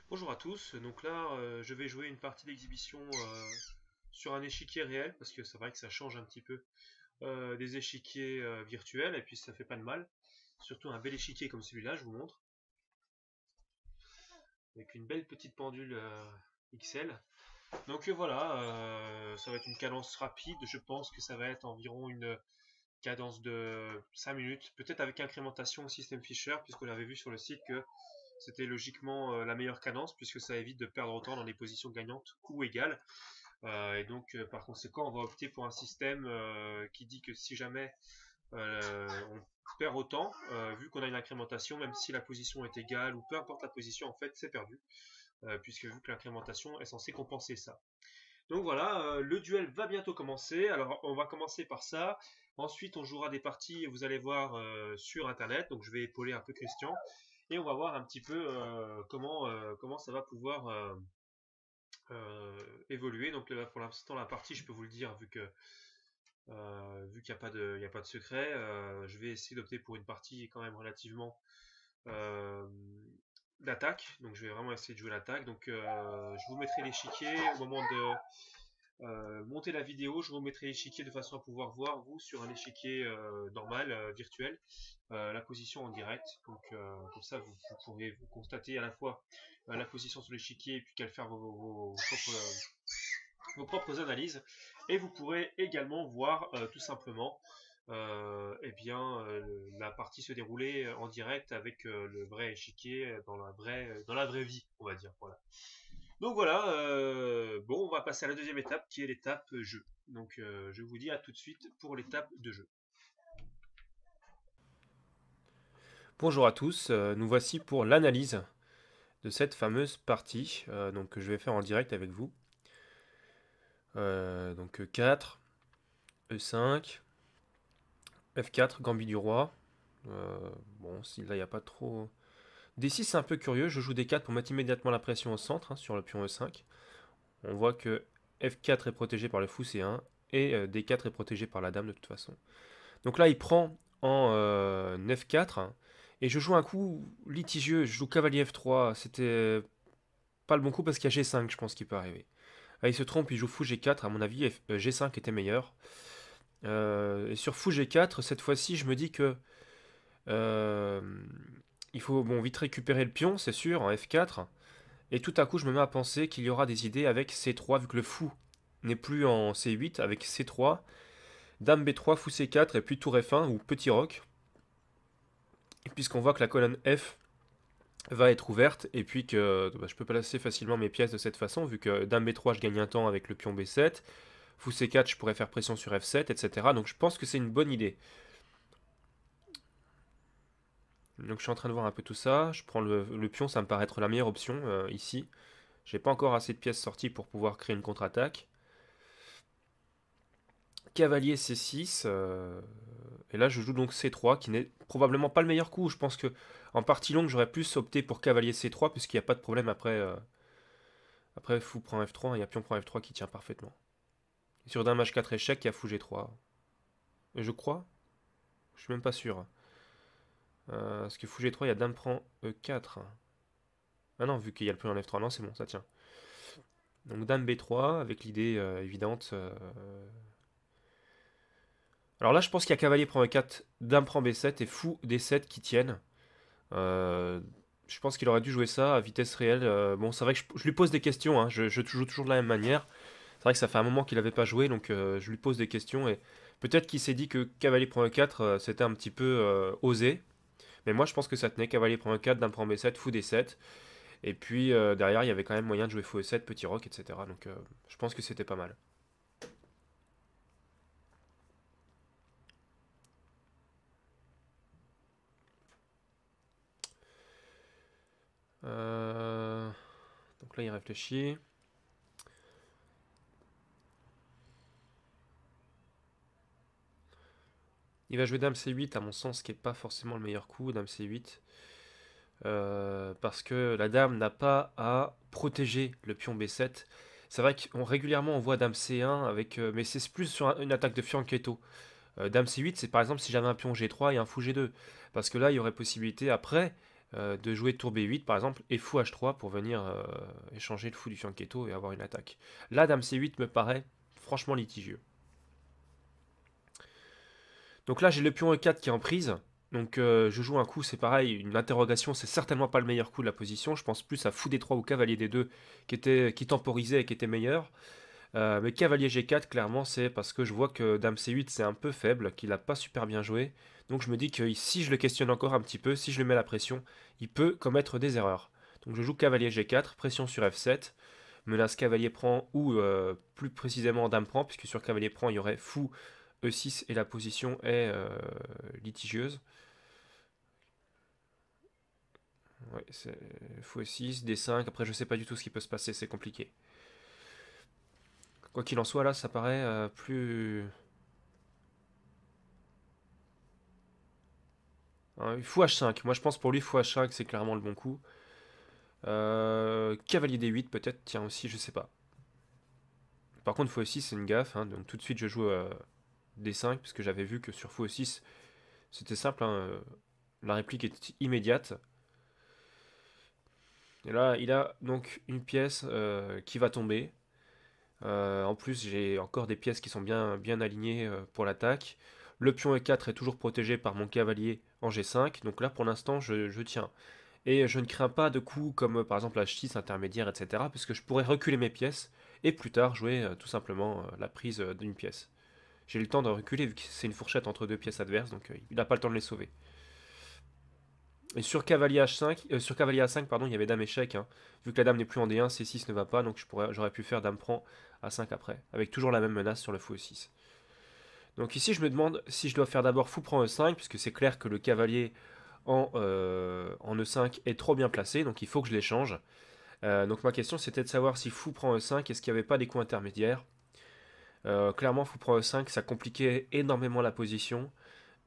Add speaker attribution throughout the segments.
Speaker 1: Bonjour à tous, donc là je vais jouer une partie d'exhibition sur un échiquier réel parce que c'est vrai que ça change un petit peu des échiquiers virtuels et puis ça fait pas de mal. Surtout un bel échiquier comme celui-là, je vous montre, avec une belle petite pendule XL. Donc voilà, ça va être une cadence rapide, je pense que ça va être environ une cadence de 5 minutes, peut-être avec incrémentation au système Fisher, puisqu'on avait vu sur le site que c'était logiquement la meilleure cadence, puisque ça évite de perdre autant dans les positions gagnantes ou égales. Et donc, par conséquent, on va opter pour un système qui dit que si jamais on perd autant, vu qu'on a une incrémentation, même si la position est égale ou peu importe la position, en fait, c'est perdu, puisque vu que l'incrémentation est censée compenser ça. Donc voilà, le duel va bientôt commencer. Alors, on va commencer par ça. Ensuite, on jouera des parties, vous allez voir, sur Internet. Donc, je vais épauler un peu Christian. Et on va voir un petit peu comment ça va pouvoir évoluer. Donc là, pour l'instant, la partie, je peux vous le dire, vu qu'il n'y a, il y a pas de secret, je vais essayer d'opter pour une partie quand même relativement euh, d'attaque. Donc je vais vraiment essayer de jouer l'attaque. Donc je vous mettrai l'échiquier au moment de monter la vidéo. Je vous mettrai l'échiquier de façon à pouvoir voir, vous, sur un échiquier normal, virtuel, la position en direct. Donc comme ça, vous pourrez vous constater à la fois la position sur l'échiquier et puis qu'elle faire vos propres analyses. Et vous pourrez également voir tout simplement eh bien, la partie se dérouler en direct avec le vrai échiquier dans la vraie vie, on va dire. Voilà. Donc voilà, bon, on va passer à la deuxième étape qui est l'étape jeu. Donc je vous dis à tout de suite pour l'étape de jeu.
Speaker 2: Bonjour à tous, nous voici pour l'analyse de cette fameuse partie que je vais faire en direct avec vous. Donc E4, E5, F4, Gambit du roi. Bon, si là il n'y a pas trop... D6 c'est un peu curieux, je joue D4 pour mettre immédiatement la pression au centre sur le pion E5. On voit que F4 est protégé par le fou C1 et D4 est protégé par la dame de toute façon. Donc là il prend en F4 et je joue un coup litigieux, je joue cavalier F3, c'était pas le bon coup parce qu'il y a G5, je pense qu'il peut arriver. Ah, il se trompe, il joue fou G4, à mon avis, G5 était meilleur. Et sur fou G4, cette fois-ci, je me dis que euh, il faut bon, vite récupérer le pion, c'est sûr, en F4. Et tout à coup, je me mets à penser qu'il y aura des idées avec C3, vu que le fou n'est plus en C8, avec C3, Dame B3, fou C4, et puis tour F1 ou petit roc. Puisqu'on voit que la colonne F va être ouverte et puis que je peux placer facilement mes pièces de cette façon vu que dame B3 je gagne un temps avec le pion B7, fou C4 je pourrais faire pression sur F7 etc. Donc je pense que c'est une bonne idée. Donc je suis en train de voir un peu tout ça, je prends le pion, ça me paraît être la meilleure option ici. J'ai pas encore assez de pièces sorties pour pouvoir créer une contre-attaque. Cavalier C6 et là je joue donc C3 qui n'est probablement pas le meilleur coup. Je pense que en partie longue j'aurais plus opté pour cavalier C3 puisqu'il n'y a pas de problème après fou prend F3, il y a pion prend F3 qui tient parfaitement. Et sur dame H4 échec, il y a fou G3. Je crois. Je suis même pas sûr. Parce que fou G3, il y a dame prend E4. Ah non, vu qu'il y a le pion en F3, non, c'est bon, ça tient. Donc dame B3, avec l'idée évidente. Alors là, je pense qu'il y a cavalier prend E4, dame prend B7 et fou D7 qui tiennent. Euh, je pense qu'il aurait dû jouer ça à vitesse réelle. Bon, c'est vrai que je lui pose des questions, hein, je joue toujours de la même manière. C'est vrai que ça fait un moment qu'il n'avait pas joué, donc je lui pose des questions et peut-être qu'il s'est dit que cavalier prend E4 c'était un petit peu osé. Mais moi je pense que ça tenait, cavalier prend E4, dame prend B7, fou D7. Et puis derrière il y avait quand même moyen de jouer fou E7, petit roc, etc. Donc je pense que c'était pas mal. Euh, donc là il réfléchit. Il va jouer dame C8 à mon sens, qui n'est pas forcément le meilleur coup, dame C8. Parce que la dame n'a pas à protéger le pion B7. C'est vrai qu'on régulièrement on voit dame C1 avec, mais c'est plus sur une attaque de fianchetto. Dame C8, c'est par exemple si j'avais un pion G3 et un fou G2, parce que là il y aurait possibilité après de jouer tour B8 par exemple et fou H3 pour venir échanger le fou du fianchetto et avoir une attaque. Là, dame C8 me paraît franchement litigieux. Donc là, j'ai le pion E4 qui est en prise. Donc je joue un coup, c'est pareil, une interrogation, c'est certainement pas le meilleur coup de la position. Je pense plus à fou D3 ou cavalier D2 qui temporisait et qui était meilleur. Mais cavalier G4, clairement, c'est parce que je vois que dame C8 c'est un peu faible, qu'il a pas super bien joué. Donc je me dis que si je le questionne encore un petit peu, si je lui mets la pression, il peut commettre des erreurs. Donc je joue cavalier G4, pression sur F7, menace cavalier prend ou plus précisément dame prend, puisque sur cavalier prend il y aurait fou E6 et la position est litigieuse. Ouais, c'est fou E6, D5, après je sais pas du tout ce qui peut se passer, c'est compliqué. Quoi qu'il en soit, là ça paraît plus... Fou H5, moi je pense pour lui fou H5 c'est clairement le bon coup. Cavalier D8 peut-être, tiens aussi, je sais pas. Par contre fou E6 c'est une gaffe, hein, donc tout de suite je joue D5, parce que j'avais vu que sur fou E6 c'était simple, hein, la réplique est immédiate. Et là il a donc une pièce qui va tomber. En plus j'ai encore des pièces qui sont bien alignées pour l'attaque. Le pion E4 est toujours protégé par mon cavalier en G5, donc là pour l'instant je tiens. Et je ne crains pas de coups comme par exemple H6 intermédiaire, etc. Puisque je pourrais reculer mes pièces et plus tard jouer tout simplement la prise d'une pièce. J'ai eu le temps de reculer vu que c'est une fourchette entre deux pièces adverses, donc il n'a pas le temps de les sauver. Et sur cavalier H5, sur cavalier A5, pardon, il y avait dame échec, hein. Vu que la dame n'est plus en D1, C6 ne va pas, donc j'aurais pu faire dame prend A5 après, avec toujours la même menace sur le fou E6. Donc ici je me demande si je dois faire d'abord fou prend E5, puisque c'est clair que le cavalier en E5 est trop bien placé, donc il faut que je l'échange. Donc ma question c'était de savoir si fou prend E5, est-ce qu'il n'y avait pas des coups intermédiaires. Clairement fou prend E5, ça compliquait énormément la position.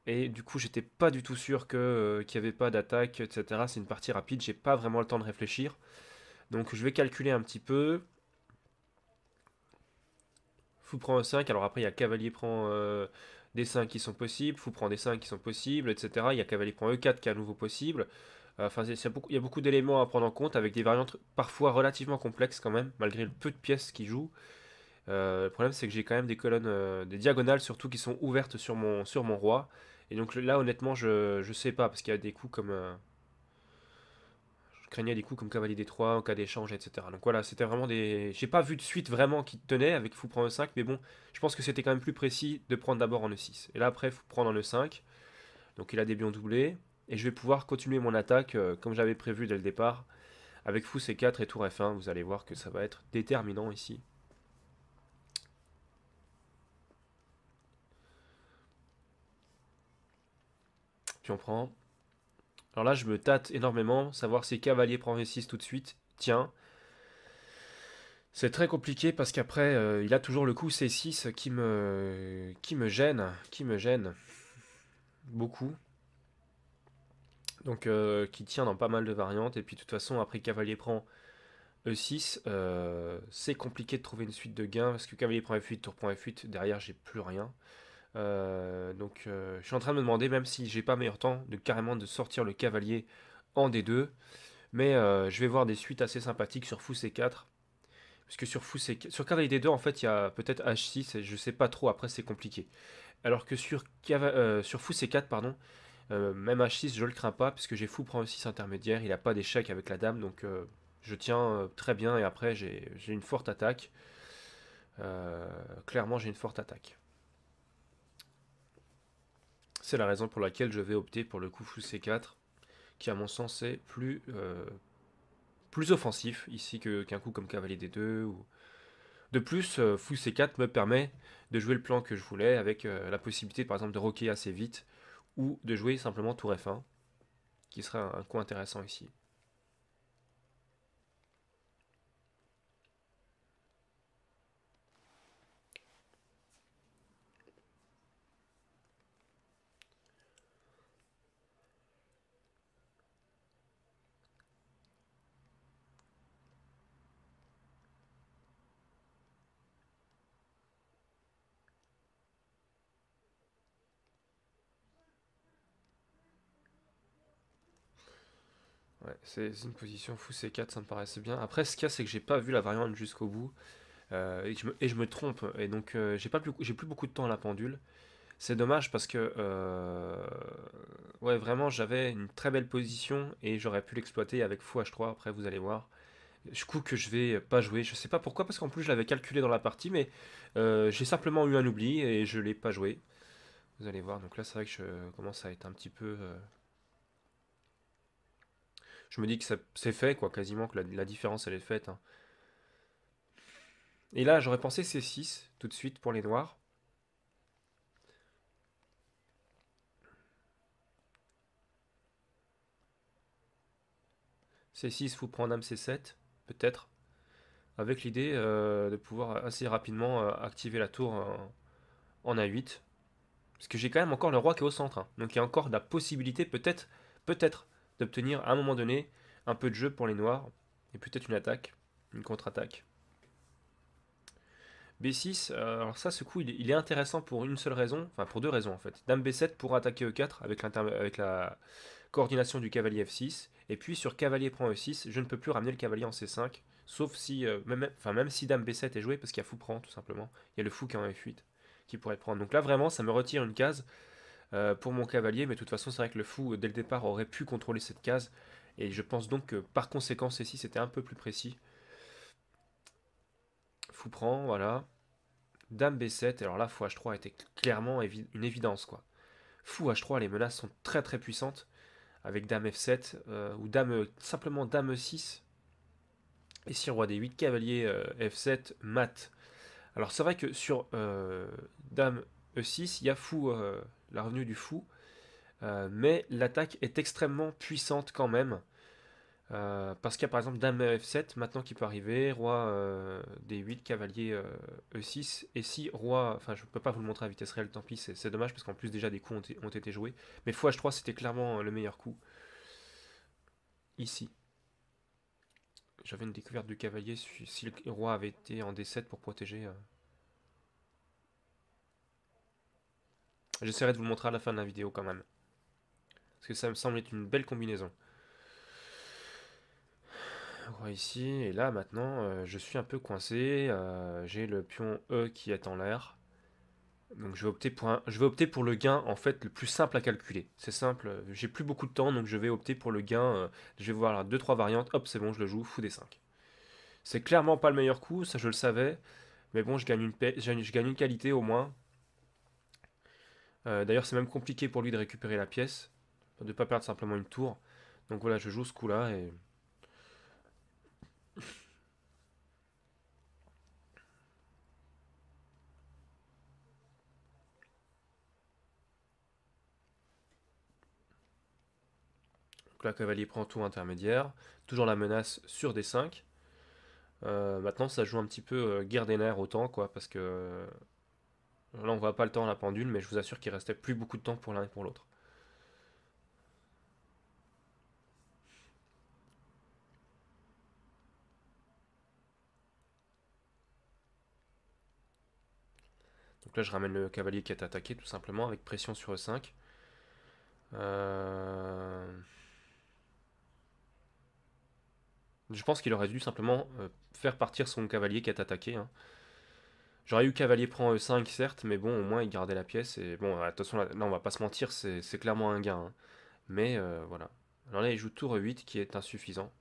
Speaker 2: Et du coup j'étais pas du tout sûr qu'il n'y avait pas d'attaque, etc. C'est une partie rapide, j'ai pas vraiment le temps de réfléchir. Donc je vais calculer un petit peu. Fou prend E5, alors après il y a cavalier prend D5 qui sont possibles, fou prend D5 qui sont possibles, etc. Il y a cavalier prend E4 qui est à nouveau possible. Enfin, il y a beaucoup d'éléments à prendre en compte avec des variantes parfois relativement complexes quand même, malgré le peu de pièces qui jouent. Le problème, c'est que j'ai quand même des colonnes, des diagonales surtout qui sont ouvertes sur mon roi. Et donc là, honnêtement, je sais pas, parce qu'il y a des coups comme. Je craignais des coups comme cavalier D3 en cas d'échange, etc. Donc voilà, c'était vraiment des. J'ai pas vu de suite vraiment qui tenait avec fou prend E5, mais bon, je pense que c'était quand même plus précis de prendre d'abord en E6. Et là, après, fou prendre en E5. Donc il a des bions doublés. Et je vais pouvoir continuer mon attaque comme j'avais prévu dès le départ. Avec fou C4 et tour F1, vous allez voir que ça va être déterminant ici. Puis on prend. Alors là, je me tâte énormément, savoir si cavalier prend V6 tout de suite. Tiens, c'est très compliqué parce qu'après, il a toujours le coup C6 qui me gêne beaucoup. Donc, qui tient dans pas mal de variantes. Et puis, de toute façon, après cavalier prend E6, c'est compliqué de trouver une suite de gains parce que cavalier prend F8, tour prend F8, derrière, j'ai plus rien. Je suis en train de me demander, même si j'ai pas meilleur temps, de carrément de sortir le cavalier en D2. Mais je vais voir des suites assez sympathiques sur fou C4. Parce que sur cavalier D2, en fait, il y a peut-être H6 et je sais pas trop, après c'est compliqué. Alors que sur fou C4, pardon, même H6, je le crains pas, puisque j'ai fou prend E6 intermédiaire, il a pas d'échec avec la dame, donc je tiens très bien et après j'ai une forte attaque. Clairement, j'ai une forte attaque. C'est la raison pour laquelle je vais opter pour le coup fou C4, qui à mon sens est plus offensif ici qu'un coup comme cavalier D2. De plus, fou C4 me permet de jouer le plan que je voulais avec la possibilité par exemple de roquer assez vite ou de jouer simplement tour F1, qui serait un coup intéressant ici. Ouais, c'est une position fou C4, ça me paraissait bien. Après, ce qu'il y a, c'est que j'ai pas vu la variante jusqu'au bout. Et je me trompe. Et donc, j'ai plus beaucoup de temps à la pendule. C'est dommage parce que, ouais, vraiment, j'avais une très belle position et j'aurais pu l'exploiter avec fou H3. Après, vous allez voir. Du coup, que je vais pas jouer. Je sais pas pourquoi, parce qu'en plus, je l'avais calculé dans la partie, mais j'ai simplement eu un oubli et je l'ai pas joué. Vous allez voir. Donc là, c'est vrai que je commence à être un petit peu. Je me dis que c'est fait, quoi, quasiment, que la différence, elle est faite, hein. Et là, j'aurais pensé C6 tout de suite pour les noirs. C6, fou prend dame C7, peut-être. Avec l'idée de pouvoir assez rapidement activer la tour en A8. Parce que j'ai quand même encore le roi qui est au centre, hein. Donc il y a encore la possibilité, peut-être, d'obtenir à un moment donné un peu de jeu pour les noirs. Et peut-être une attaque, une contre-attaque. B6, alors ça, ce coup, il est intéressant pour une seule raison, enfin pour deux raisons en fait. Dame B7 pour attaquer E4 avec la coordination du cavalier F6. Et puis sur cavalier prend E6, je ne peux plus ramener le cavalier en C5. Sauf si, même si Dame B7 est joué, parce qu'il y a fou prend tout simplement. Il y a le fou qui est en F8 qui pourrait prendre. Donc là vraiment, ça me retire une case pour mon cavalier. Mais de toute façon, c'est vrai que le fou, dès le départ, aurait pu contrôler cette case. Et je pense donc que par conséquent, C6 c'était un peu plus précis. Fou prend, voilà. Dame B7, alors là, fou H3 était clairement une évidence, quoi. Fou H3, les menaces sont très très puissantes, avec Dame F7, ou simplement Dame E6, ici roi D8, cavalier F7, mat. Alors c'est vrai que sur Dame E6, il y a fou, la revenue du fou, mais l'attaque est extrêmement puissante quand même. Parce qu'il y a par exemple Dame F7 maintenant qui peut arriver, Roi D8, Cavalier E6, et si Roi, enfin je peux pas vous le montrer à vitesse réelle, tant pis, c'est dommage parce qu'en plus déjà des coups ont été joués, mais Fou H3 c'était clairement le meilleur coup, ici. J'avais une découverte du Cavalier si le Roi avait été en D7 pour protéger. J'essaierai de vous le montrer à la fin de la vidéo quand même, parce que ça me semble être une belle combinaison. Roi ici, et là maintenant je suis un peu coincé, j'ai le pion E qui est en l'air. Donc je vais opter pour le gain en fait le plus simple à calculer. C'est simple, j'ai plus beaucoup de temps donc je vais opter pour le gain. Je vais voir deux trois variantes, hop c'est bon je le joue, fou des 5. C'est clairement pas le meilleur coup, ça je le savais, mais bon je gagne une qualité au moins. D'ailleurs c'est même compliqué pour lui de récupérer la pièce, de ne pas perdre simplement une tour. Donc voilà je joue ce coup là et... Donc là cavalier prend tour intermédiaire, toujours la menace sur D5. Maintenant ça joue un petit peu guerre des nerfs autant quoi parce que là, on voit pas le temps à la pendule, mais je vous assure qu'il restait plus beaucoup de temps pour l'un et pour l'autre. Donc là, je ramène le cavalier qui est attaqué, tout simplement, avec pression sur E5. Je pense qu'il aurait dû simplement faire partir son cavalier qui est attaqué, hein. J'aurais eu cavalier prend E5, certes, mais bon, au moins, il gardait la pièce. Et bon, attention, là, on va pas se mentir, c'est clairement un gain, hein. Mais voilà. Alors là, il joue tour E8, qui est insuffisant.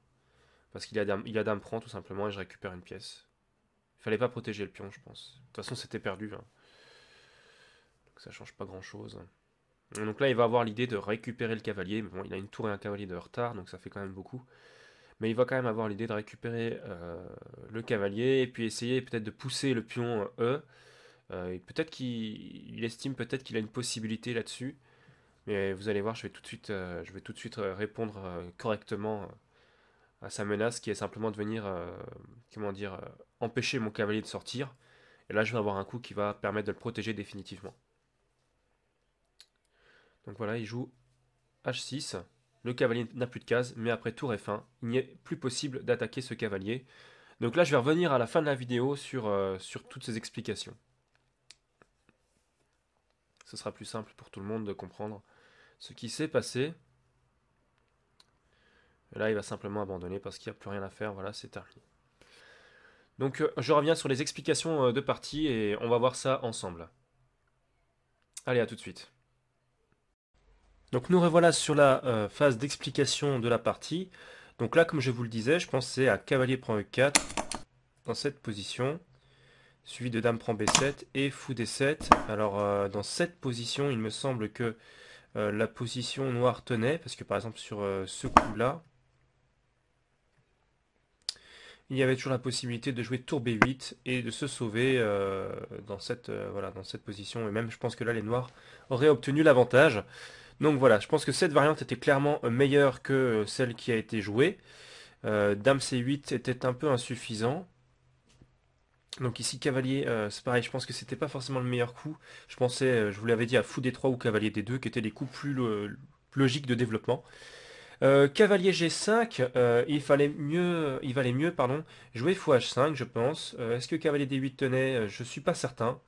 Speaker 2: Parce il a dame prend, tout simplement, et je récupère une pièce. Il fallait pas protéger le pion, je pense. De toute façon, c'était perdu, hein. Donc ça change pas grand-chose. Donc là, il va avoir l'idée de récupérer le cavalier. Mais bon, il a une tour et un cavalier de retard, donc ça fait quand même beaucoup. Mais il va quand même avoir l'idée de récupérer le cavalier et puis essayer peut-être de pousser le pion E. Et peut-être qu'il estime peut-être qu'il a une possibilité là-dessus. Mais vous allez voir, je vais tout de suite répondre correctement à sa menace qui est simplement de venir, comment dire, empêcher mon cavalier de sortir. Et là, je vais avoir un coup qui va permettre de le protéger définitivement. Donc voilà, il joue H6. Le cavalier n'a plus de case, mais après tour F1, il n'est plus possible d'attaquer ce cavalier. Donc là, je vais revenir à la fin de la vidéo sur toutes ces explications. Ce sera plus simple pour tout le monde de comprendre ce qui s'est passé. Et là, il va simplement abandonner parce qu'il n'y a plus rien à faire. Voilà, c'est terminé. Donc, je reviens sur les explications de partie et on va voir ça ensemble. Allez, à tout de suite. Donc nous revoilà sur la phase d'explication de la partie. Donc là, comme je vous le disais, je pense que c'est à cavalier prend E4 dans cette position, suivi de dame prend B7 et fou D7. Alors dans cette position, il me semble que la position noire tenait, parce que par exemple sur ce coup-là, il y avait toujours la possibilité de jouer tour B8 et de se sauver voilà, dans cette position. Et même je pense que là, les noirs auraient obtenu l'avantage. Donc voilà, je pense que cette variante était clairement meilleure que celle qui a été jouée. Dame C8 était un peu insuffisant. Donc ici cavalier, c'est pareil, je pense que c'était pas forcément le meilleur coup. Je pensais, je vous l'avais dit, à fou D3 ou cavalier D2 qui étaient les coups plus logiques de développement. Cavalier G5, il valait mieux pardon, jouer fou H5 je pense. Est-ce que cavalier D8 tenait? Je suis pas certain.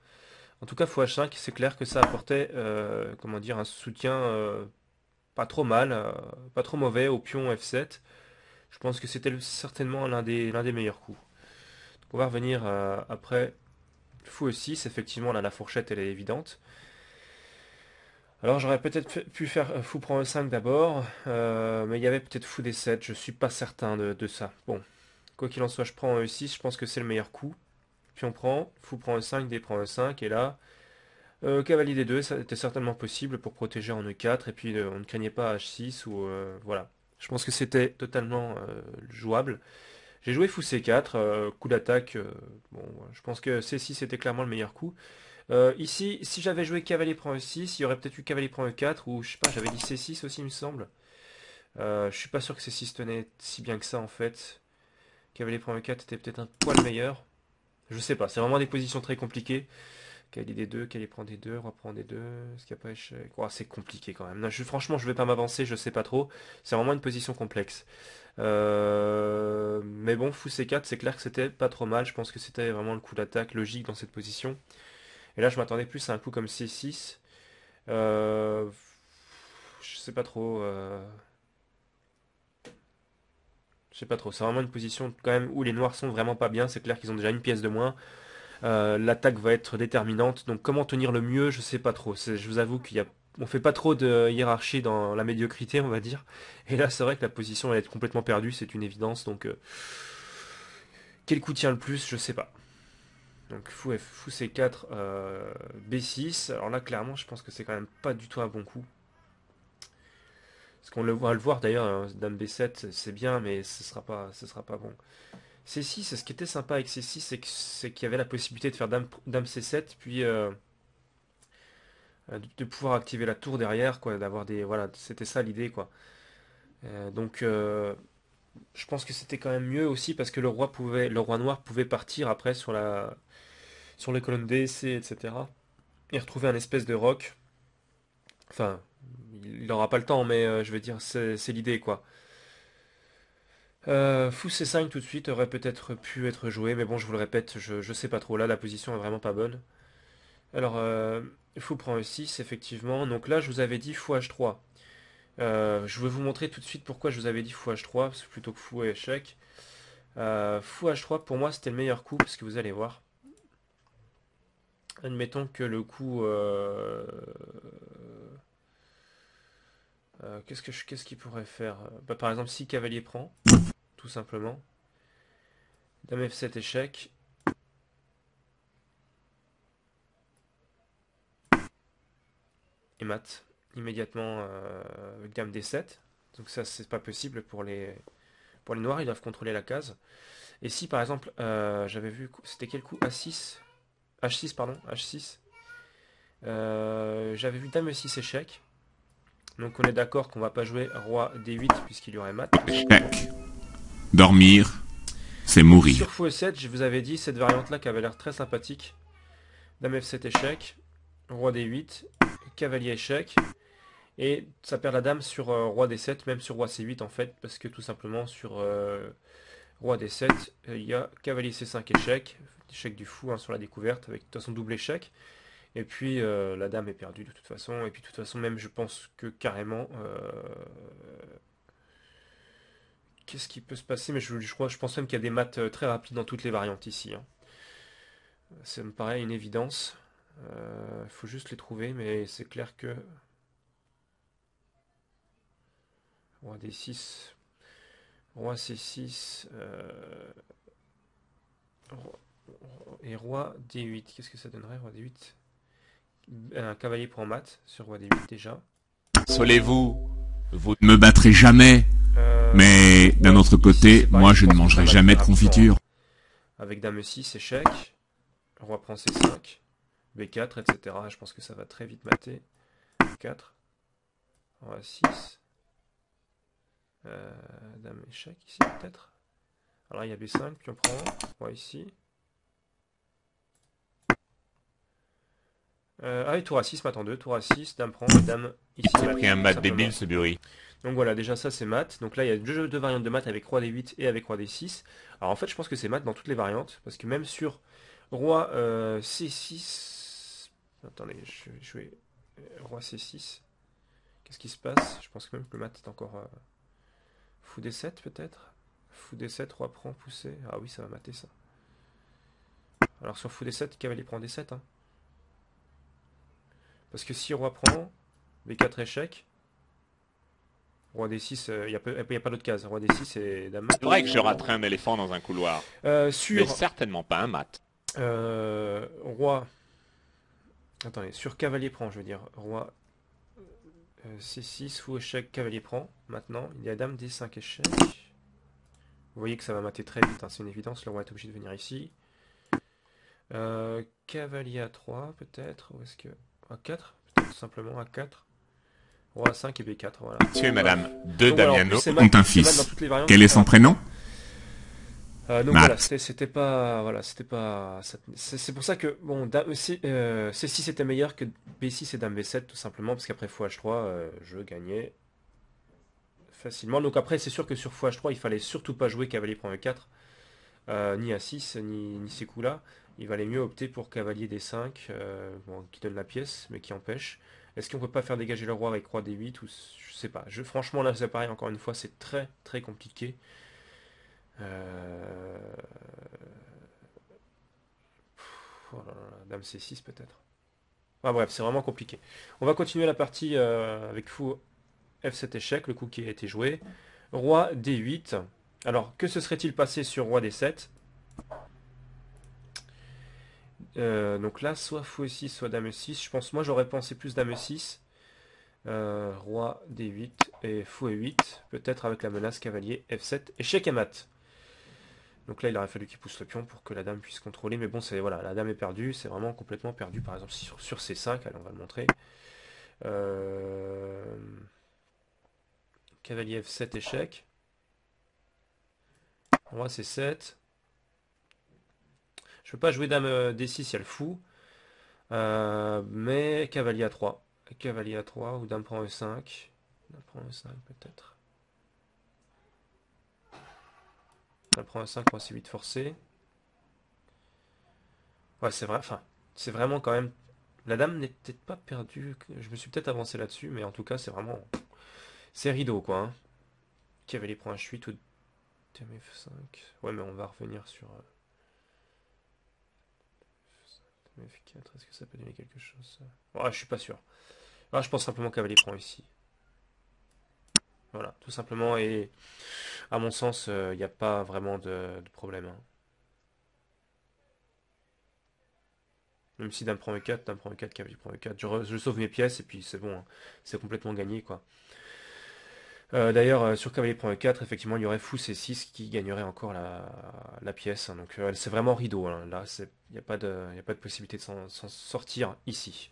Speaker 2: En tout cas fou H5 c'est clair que ça apportait comment dire, un soutien pas trop mal, pas trop mauvais au pion F7. Je pense que c'était certainement l'un des meilleurs coups. Donc on va revenir après fou E6, effectivement là la fourchette elle est évidente. Alors j'aurais peut-être pu faire fou prend E5 d'abord, mais il y avait peut-être fou D7, je suis pas certain de ça. Bon, quoi qu'il en soit, je prends E6, je pense que c'est le meilleur coup. Puis on prend, fou prend E5, D prend E5, et là, cavalier D2, ça était certainement possible pour protéger en E4, et puis on ne craignait pas H6, ou voilà. Je pense que c'était totalement jouable. J'ai joué fou C4, coup d'attaque, bon, je pense que C6 était clairement le meilleur coup. Ici, si j'avais joué cavalier prend E6, il y aurait peut-être eu cavalier prend E4, ou je sais pas, j'avais dit C6 aussi, il me semble. Je suis pas sûr que C6 tenait si bien que ça en fait. Cavalier prend E4 était peut-être un poil meilleur. Je sais pas, c'est vraiment des positions très compliquées. Cavalier D2, cavalier prend D2, roi prend D2, est-ce qu'il n'y a pas échec? Oh, c'est compliqué quand même. Non, franchement, je vais pas m'avancer, je sais pas trop. C'est vraiment une position complexe. Mais bon, fou C4, c'est clair que c'était pas trop mal. Je pense que c'était vraiment le coup d'attaque logique dans cette position. Et là, je m'attendais plus à un coup comme C6. Euh, je sais pas trop. Je sais pas trop. C'est vraiment une position quand même où les noirs sont vraiment pas bien. C'est clair qu'ils ont déjà une pièce de moins. L'attaque va être déterminante. Donc comment tenir le mieux, je sais pas trop. Je vous avoue on fait pas trop de hiérarchie dans la médiocrité, on va dire. Et là, c'est vrai que la position va être complètement perdue, c'est une évidence. Donc quel coup tient le plus, je sais pas. Donc fou C4, B6. Alors là, clairement, je pense que c'est quand même pas du tout un bon coup. Parce qu'on va le voir d'ailleurs, hein, Dame B7, c'est bien, mais ce sera pas bon. C6, ce qui était sympa avec C6, c'est qu'il y avait la possibilité de faire Dame C7, puis de pouvoir activer la tour derrière, quoi, d'avoir des, voilà, c'était ça l'idée, quoi. Donc, je pense que c'était quand même mieux aussi parce que le roi noir pouvait partir après sur les colonnes D, C, etc. Et retrouver un espèce de roc. Enfin, il n'aura pas le temps, mais je veux dire, c'est l'idée, quoi. Fou C5 tout de suite aurait peut-être pu être joué, mais bon, je vous le répète, je sais pas trop. Là, la position est vraiment pas bonne. Alors, fou prend E6, effectivement. Donc là, je vous avais dit fou H3. Je vais vous montrer tout de suite pourquoi je vous avais dit fou H3, plutôt que fou et échec. Fou H3, pour moi, c'était le meilleur coup, parce que vous allez voir. Admettons que le coup... qu'est-ce qu'il pourrait faire? Bah, par exemple, si cavalier prend, tout simplement. Dame F7 échec. Et mat. Immédiatement avec Dame D7. Donc ça, c'est pas possible pour les noirs, ils doivent contrôler la case. Et si par exemple, j'avais vu, c'était quel coup? A6? H6, pardon, H6. J'avais vu Dame E6 échec. Donc on est d'accord qu'on va pas jouer Roi D8 puisqu'il y aurait mat.
Speaker 3: Échec. Dormir, c'est
Speaker 2: Donc
Speaker 3: mourir.
Speaker 2: sur Fou E7, je vous avais dit cette variante là qui avait l'air très sympathique. Dame F7 échec. Roi D8. Cavalier échec. Et ça perd la dame sur Roi D7, même sur Roi C8 en fait, parce que tout simplement sur Roi D7, il y a Cavalier C5 échec, échec du fou hein, sur la découverte, avec de toute façon double échec. Et puis la dame est perdue de toute façon. Et puis de toute façon, même je pense que carrément Qu'est-ce qui peut se passer? Mais je pense même qu'il y a des maths très rapides dans toutes les variantes ici, hein. Ça me paraît une évidence. Il faut juste les trouver, mais c'est clair que... Roi D6, Roi C6, et Roi D8. Qu'est-ce que ça donnerait, Roi D8? Un cavalier prend mat sur Roi D8 déjà.
Speaker 3: Solez-vous, vous ne me battrez jamais. Mais d'un autre côté, moi je ne mangerai jamais de confiture.
Speaker 2: Avec Dame 6, échec. Roi prend C5, B4, etc. Je pense que ça va très vite mater. B4, Roi 6. Dame échec ici peut-être. Alors il y a B5, puis on prend Roi ici. Ah oui, tour à 6, mat en 2, tour à 6, dame prend, et dame ici.
Speaker 3: C'est pris un mat débile ce Bury.
Speaker 2: Donc voilà, déjà ça c'est mat. Donc là il y a deux variantes de mat avec Roi D8 et avec Roi D6. Alors en fait je pense que c'est mat dans toutes les variantes, parce que même sur Roi C6... Attendez, je vais jouer Roi C6. Qu'est-ce qui se passe? Je pense que même que le mat est encore... Fou D7 peut-être? Fou D7, Roi prend, poussé. Ah oui, ça va mater ça. Alors sur Fou D7, cavalier prend D7, hein. Parce que si Roi prend, B4 échec, Roi D6, il n'y a pas d'autre case. Roi D6 et Dame.
Speaker 4: C'est vrai que je raterai un éléphant dans un couloir. Mais certainement pas un mat.
Speaker 2: Roi. Attendez, sur cavalier prend, je veux dire. Roi C6, fou échec, cavalier prend. Maintenant, il y a Dame D5 échec. Vous voyez que ça va mater très vite, hein, c'est une évidence. Le roi est obligé de venir ici. Cavalier A3, peut-être. Ou est-ce que. A4, peut-être simplement A4. Roi A5 et B4, voilà.
Speaker 4: Monsieur et madame de
Speaker 2: Donc, voilà,
Speaker 4: Damiano
Speaker 2: c'est
Speaker 3: ont un fils. Quel est son prénom?
Speaker 2: donc
Speaker 3: Matt.
Speaker 2: voilà, c'était pas, voilà, c'était pas, c'est pour ça que bon, C6 était meilleur que B6 et Dame B7 tout simplement parce qu'après Fou H3, je gagnais facilement. Donc après, c'est sûr que sur Fou H3, il fallait surtout pas jouer cavalier prend E4, ni A6, ni ces coups-là. Il valait mieux opter pour cavalier D5, bon, qui donne la pièce, mais qui empêche. Est-ce qu'on peut pas faire dégager le roi avec roi D8 ou je sais pas. Franchement là, c'est pareil. Encore une fois, c'est très très compliqué. Oh là là, Dame C6 peut-être. Ah bref, c'est vraiment compliqué. On va continuer la partie avec Fou F7 échec, le coup qui a été joué. Roi D8. Alors, que se serait-il passé sur Roi D7? Donc là, soit Fou E6, soit Dame E6. Je pense, moi j'aurais pensé plus Dame E6. Roi D8 et Fou E8. Peut-être avec la menace cavalier F7. Échec et mat. Donc là, il aurait fallu qu'il pousse le pion pour que la dame puisse contrôler. Mais bon, c'est voilà, la dame est perdue. C'est vraiment complètement perdu. Par exemple, sur C5, allez, on va le montrer. Cavalier F7, échec. Roi C7. Je ne peux pas jouer dame D6, il y a le fou. Mais cavalier A3. Cavalier A3 ou dame prend E5. Dame prend E5 peut-être. Dame prend E5, roi C8 forcé. Ouais, c'est vrai. Enfin, c'est vraiment quand même. La dame n'est peut-être pas perdue. Je me suis peut-être avancé là-dessus, mais en tout cas, c'est vraiment. C'est rideau, quoi. Hein. Cavalier prend H8 ou dame F5. Ouais, mais on va revenir sur. F4, est-ce que ça peut donner quelque chose ça? Ouais, je suis pas sûr. Ah, je pense simplement cavalier prend ici. Voilà, tout simplement. Et à mon sens, il n'y a pas vraiment de problème. Hein. Même si dame prend E4, dame prend E4, cavalier prend E4. Je sauve mes pièces et puis c'est bon. Hein. C'est complètement gagné, quoi. D'ailleurs, sur cavalier prend E4, effectivement, il y aurait fou C6 qui gagnerait encore la pièce. Hein. Donc c'est vraiment rideau. Hein. Là, il n'y a pas de possibilité de s'en sortir ici.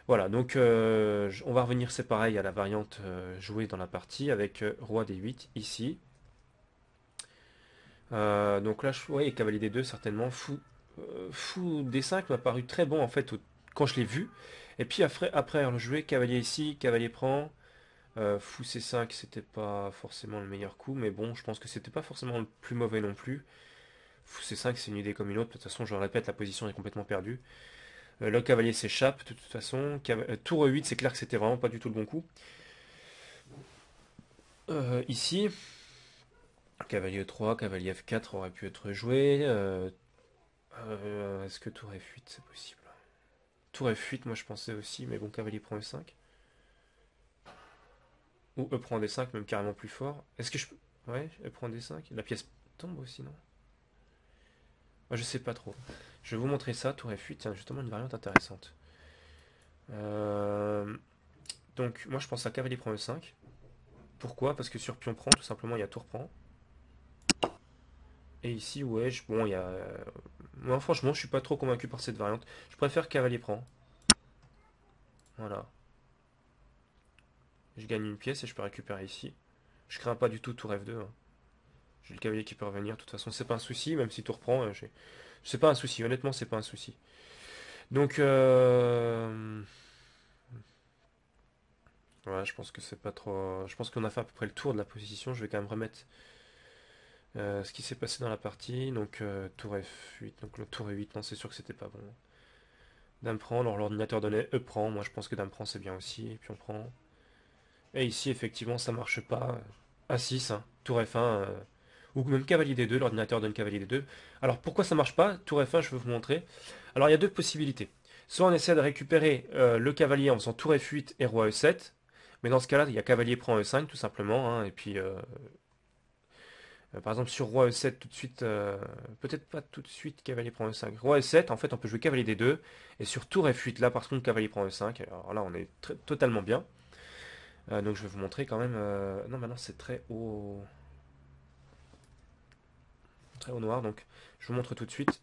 Speaker 2: Voilà, donc on va revenir, c'est pareil, à la variante jouée dans la partie avec roi D8 ici. Donc là, ouais, cavalier D2 certainement. Fou D5 m'a paru très bon en fait quand je l'ai vu. Et puis après le jouer, cavalier ici, cavalier prend. Fou C5, c'était pas forcément le meilleur coup, mais bon, je pense que c'était pas forcément le plus mauvais non plus. Fou C5, c'est une idée comme une autre. De toute façon, je le répète, la position est complètement perdue. Le cavalier s'échappe de toute façon. Tour 8, c'est clair que c'était vraiment pas du tout le bon coup. Ici, Cavalier E3, cavalier F4 aurait pu être joué. Est-ce que tour F8 c'est possible? Tour F8 moi je pensais aussi, mais bon, cavalier prend E5. Ou E prend D5, même carrément plus fort. Est-ce que je peux... Ouais, E prend D5. La pièce tombe aussi, non? Moi, je sais pas trop. Je vais vous montrer ça, tour F8, tiens, justement une variante intéressante. Donc, moi je pense à cavalier prend E5. Pourquoi? Parce que sur pion prend, tout simplement, il y a tour prend. Et ici, ouais, bon, il y a... Moi, franchement, je suis pas trop convaincu par cette variante. Je préfère cavalier prend. Voilà. Je gagne une pièce et je peux récupérer ici. Je crains pas du tout tour F2. Hein. J'ai le cavalier qui peut revenir. De toute façon, c'est pas un souci, même si tour prend. C'est pas un souci. Honnêtement, c'est pas un souci. Donc, ouais, je pense que c'est pas trop. Je pense qu'on a fait à peu près le tour de la position. Je vais quand même remettre ce qui s'est passé dans la partie. Donc, tour F8. Donc, le tour E8, non, c'est sûr que c'était pas bon. Dame prend. Alors, l'ordinateur donnait E prend. Moi, je pense que dame prend, c'est bien aussi. Et puis, on prend. Et ici, effectivement, ça marche pas. A6, hein. Tour F1. Ou même cavalier D2. L'ordinateur donne cavalier D2. Alors, pourquoi ça marche pas? Tour F1, je vais vous montrer. Alors, il y a deux possibilités. Soit on essaie de récupérer le cavalier en faisant tour F8 et roi E7. Mais dans ce cas-là, il y a cavalier prend E5 tout simplement. Hein, et puis, par exemple, sur roi E7 tout de suite, peut-être pas tout de suite cavalier prend E5. Roi E7, en fait, on peut jouer cavalier D2. Et sur tour F8, là, par contre, cavalier prend E5. Alors là, on est totalement bien. Donc je vais vous montrer quand même. Non, maintenant c'est très haut. Très haut noir. Donc je vous montre tout de suite.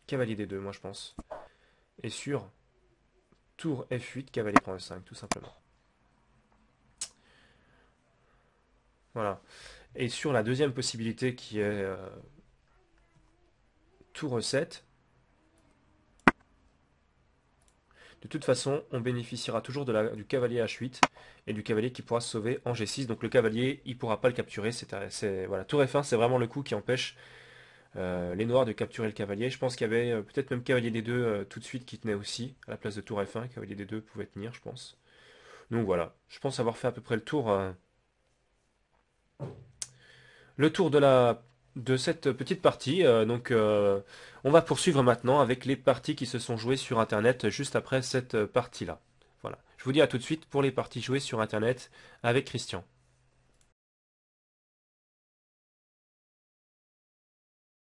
Speaker 2: Cavalier D2, moi je pense. Et sur tour F8, cavalier prend E5, tout simplement. Voilà. Et sur la deuxième possibilité qui est tour E7. De toute façon, on bénéficiera toujours du cavalier H8 et du cavalier qui pourra se sauver en G6. Donc le cavalier, il ne pourra pas le capturer. Voilà. Tour F1, c'est vraiment le coup qui empêche les noirs de capturer le cavalier. Je pense qu'il y avait peut-être même cavalier D2 tout de suite qui tenait aussi à la place de tour F1. Cavalier D2 pouvait tenir, je pense. Donc voilà, je pense avoir fait à peu près le tour. Le tour de cette petite partie. On va poursuivre maintenant avec les parties qui se sont jouées sur Internet juste après cette partie-là. Voilà. Je vous dis à tout de suite pour les parties jouées sur Internet avec Christian.